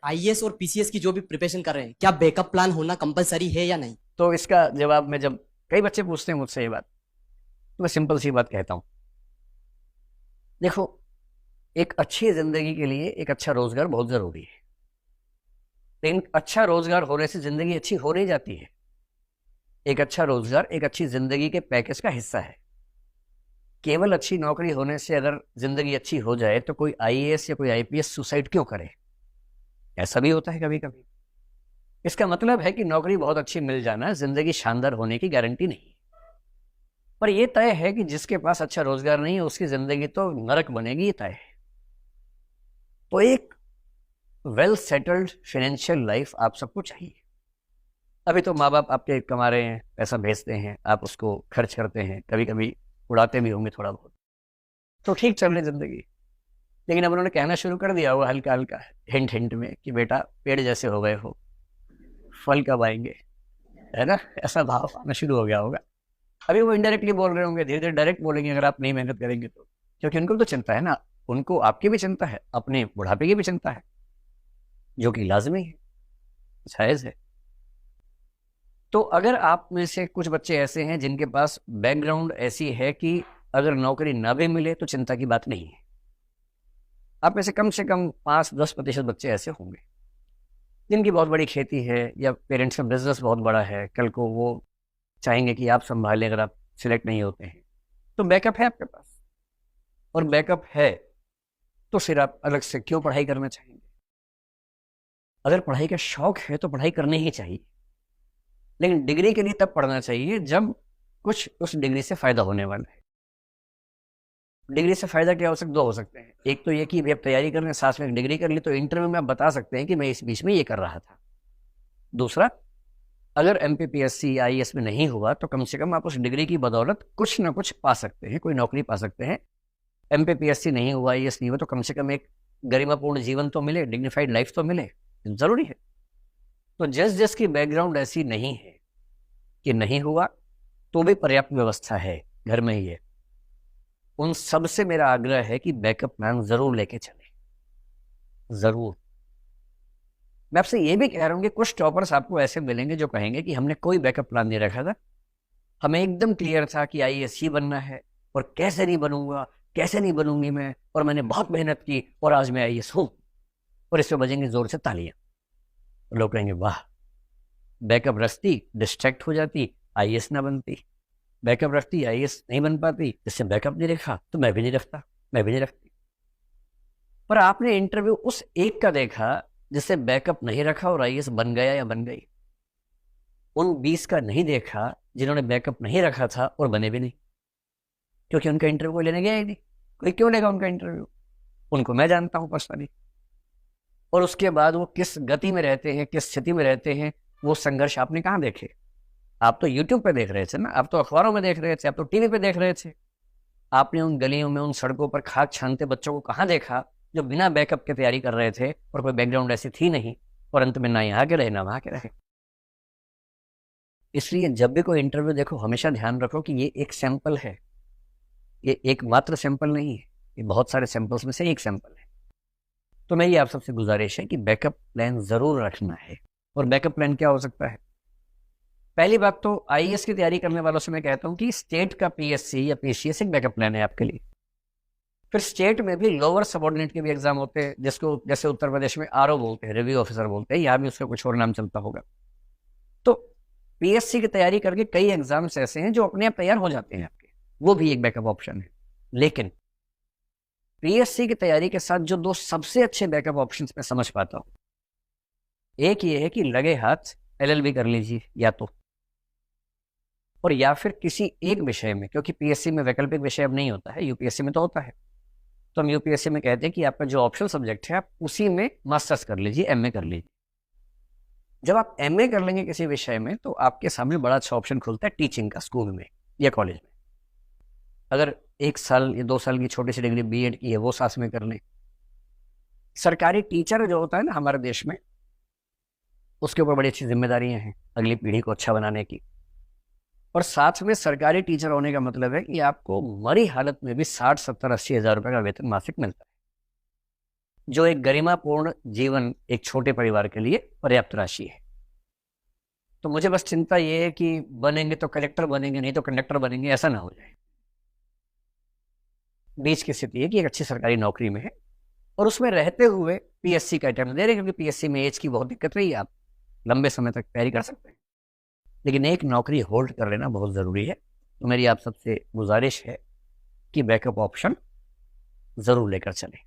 IAS और PCS की जो भी प्रिपरेशन कर रहे हैं, क्या बैकअप प्लान होना कंपलसरी है या नहीं? तो इसका जवाब मैं, जब कई बच्चे पूछते हैं मुझसे ये बात, तो मैं सिंपल सी बात कहता हूँ। देखो, एक अच्छी जिंदगी के लिए एक अच्छा रोजगार बहुत जरूरी है, लेकिन अच्छा रोजगार होने से जिंदगी अच्छी हो नहीं जाती है। एक अच्छा रोजगार एक अच्छी जिंदगी के पैकेज का हिस्सा है। केवल अच्छी नौकरी होने से अगर जिंदगी अच्छी हो जाए तो कोई आईएएस या कोई आईपीएस सुसाइड क्यों करे? ऐसा भी होता है कभी कभी। इसका मतलब है कि नौकरी बहुत अच्छी मिल जाना जिंदगी शानदार होने की गारंटी नहीं। पर यह तय है कि जिसके पास अच्छा रोजगार नहीं है उसकी जिंदगी तो नरक बनेगी, ये तय है। तो एक वेल सेटल्ड फाइनेंशियल लाइफ आप सबको चाहिए। अभी तो माँ बाप आपके कमा रहे हैं, पैसा भेजते हैं, आप उसको खर्च करते हैं, कभी कभी उड़ाते भी होंगे थोड़ा बहुत, तो ठीक चल रही जिंदगी। लेकिन अब उन्होंने कहना शुरू कर दिया हुआ हल्का हल्का, हिंट हिंट में, कि बेटा पेड़ जैसे हो गए हो, फल कब आएंगे, है ना? ऐसा भाव आना शुरू हो गया होगा। अभी वो इनडायरेक्टली बोल रहे होंगे, धीरे धीरे डायरेक्ट बोलेंगे अगर आप नहीं मेहनत करेंगे तो, क्योंकि उनको तो चिंता है ना, उनको आपकी भी चिंता है, अपने बुढ़ापे की भी चिंता है, जो कि लाजमी है, जायज है। तो अगर आप में से कुछ बच्चे ऐसे हैं जिनके पास बैकग्राउंड ऐसी है कि अगर नौकरी ना भी मिले तो चिंता की बात नहीं है, आप में से कम 5-10% बच्चे ऐसे होंगे जिनकी बहुत बड़ी खेती है या पेरेंट्स का बिजनेस बहुत बड़ा है, कल को वो चाहेंगे कि आप संभालें अगर आप सिलेक्ट नहीं होते हैं, तो बैकअप है आपके पास। और बैकअप है तो फिर आप अलग से क्यों पढ़ाई करना चाहेंगे? अगर पढ़ाई का शौक है तो पढ़ाई करनी ही चाहिए, लेकिन डिग्री के लिए तब पढ़ना चाहिए जब कुछ उस डिग्री से फायदा होने वाला है। डिग्री से फायदा क्या हो सकता, दो हो सकते हैं। एक तो ये कि भाई आप तैयारी कर रहे हैं, साथ में एक डिग्री कर ली, तो इंटरव्यू में आप बता सकते हैं कि मैं इस बीच में ये कर रहा था। दूसरा, अगर एमपीपीएससी आईएएस में नहीं हुआ तो कम से कम आप उस डिग्री की बदौलत कुछ ना कुछ पा सकते हैं, कोई नौकरी पा सकते हैं। एमपीपीएससी नहीं हुआ, आईएएस नहीं हुआ, तो कम से कम एक गरिमापूर्ण जीवन तो मिले, डिग्निफाइड लाइफ तो मिले, जरूरी है। तो जिसकी बैकग्राउंड ऐसी नहीं है कि नहीं हुआ तो भी पर्याप्त व्यवस्था है, घर में ही है, उन सब से मेरा आग्रह है कि बैकअप प्लान जरूर लेके चले, जरूर। मैं आपसे ये भी कह रहा हूँ कि कुछ टॉपर्स आपको ऐसे मिलेंगे जो कहेंगे कि हमने कोई बैकअप प्लान नहीं रखा था, हमें एकदम क्लियर था कि आईएएस ही बनना है, और कैसे नहीं बनूंगा, कैसे नहीं बनूंगी मैं, और मैंने बहुत मेहनत की और आज मैं आईएएस हूं। और इसमें बजेंगे जोर से तालियां। लोग कहेंगे वाह, बैकअप रखती डिस्ट्रैक्ट हो जाती, आईएएस ना बनती, बैकअप रखती आईएएस नहीं बन पाती, जिससे बैकअप नहीं रखा तो मैं भी नहीं रखता, मैं भी नहीं रखती। पर आपने इंटरव्यू उस एक का देखा जिससे बैकअप नहीं रखा और आईएएस बन गया या बन गई। उन 20 का नहीं देखा जिन्होंने बैकअप नहीं रखा था और बने भी नहीं, क्योंकि उनका इंटरव्यू कोई लेने गया ही नहीं। कोई क्यों लेगा उनका इंटरव्यू? उनको मैं जानता हूं पर्सनली। और उसके बाद वो किस गति में रहते हैं, किस स्थिति में रहते हैं, वो संघर्ष आपने कहाँ देखे? आप तो यूट्यूब पे देख रहे थे ना, आप तो अखबारों में देख रहे थे, आप तो टीवी पे देख रहे थे। आपने उन गलियों में, उन सड़कों पर खाक छानते बच्चों को कहाँ देखा जो बिना बैकअप के तैयारी कर रहे थे और कोई बैकग्राउंड ऐसी थी नहीं, और अंत में ना यहाँ के रहे ना वहां के रहे। इसलिए जब भी कोई इंटरव्यू देखो, हमेशा ध्यान रखो कि ये एक सैंपल है, ये एक मात्र सैंपल नहीं है, ये बहुत सारे सैंपल्स में से एक सैंपल है। तो मेरी आप सबसे गुजारिश है कि बैकअप प्लान जरूर रखना है। और बैकअप प्लान क्या हो सकता है? पहली बात तो आईएएस की तैयारी करने वालों से मैं कहता हूं कि स्टेट का पीएससी या पीसीएस एक बैकअप प्लान है आपके लिए। फिर स्टेट में भी लोअर सबऑर्डिनेट के भी एग्जाम होते हैं, जिसको जैसे उत्तर प्रदेश में आरओ बोलते हैं, रिव्यू ऑफिसर बोलते हैं, यहाँ भी उसका कुछ और नाम चलता होगा। तो पीएससी की तैयारी करके कई एग्जाम्स ऐसे हैं जो अपने आप तैयार हो जाते हैं आपके, वो भी एक बैकअप ऑप्शन है। लेकिन पीएससी की तैयारी के साथ जो दो सबसे अच्छे बैकअप ऑप्शन मैं समझ पाता हूँ, एक ये है कि लगे हाथ एलएलबी कर लीजिए या तो, और या फिर किसी एक विषय में, क्योंकि पीएससी में वैकल्पिक विषय अब नहीं होता है, यूपीएससी में तो होता है। तो हम यूपीएससी में कहते हैं कि आपका जो ऑप्शनल सब्जेक्ट है आप उसी में मास्टर्स कर लीजिए, एमए कर लीजिए। जब आप एमए कर लेंगे किसी विषय में तो आपके सामने बड़ा अच्छा ऑप्शन खुलता है टीचिंग का, स्कूल में या कॉलेज में। अगर 1 साल या 2 साल की छोटी सी डिग्री बीएड की है वो साथ में कर लें। सरकारी टीचर जो होता है ना हमारे देश में, उसके ऊपर बड़ी अच्छी जिम्मेदारियां हैं अगली पीढ़ी को अच्छा बनाने की। और साथ में सरकारी टीचर होने का मतलब है कि आपको मरी हालत में भी 60-70-80 हज़ार रुपए का वेतन मासिक मिलता है। जो एक गरिमापूर्ण जीवन एक छोटे परिवार के लिए पर्याप्त राशि है। तो मुझे बस चिंता ये है कि बनेंगे तो कलेक्टर बनेंगे, नहीं तो कंडक्टर बनेंगे, ऐसा ना हो जाए। बीच की स्थिति है कि एक अच्छी सरकारी नौकरी में है और उसमें रहते हुए पीएससी का अटेम्प्ट दे रहे हैं, क्योंकि पीएससी में एज की बहुत दिक्कत रही है, आप लंबे समय तक तैयारी कर सकते हैं, लेकिन एक नौकरी होल्ड कर लेना बहुत ज़रूरी है। तो मेरी आप सबसे गुजारिश है कि बैकअप ऑप्शन ज़रूर लेकर चलें।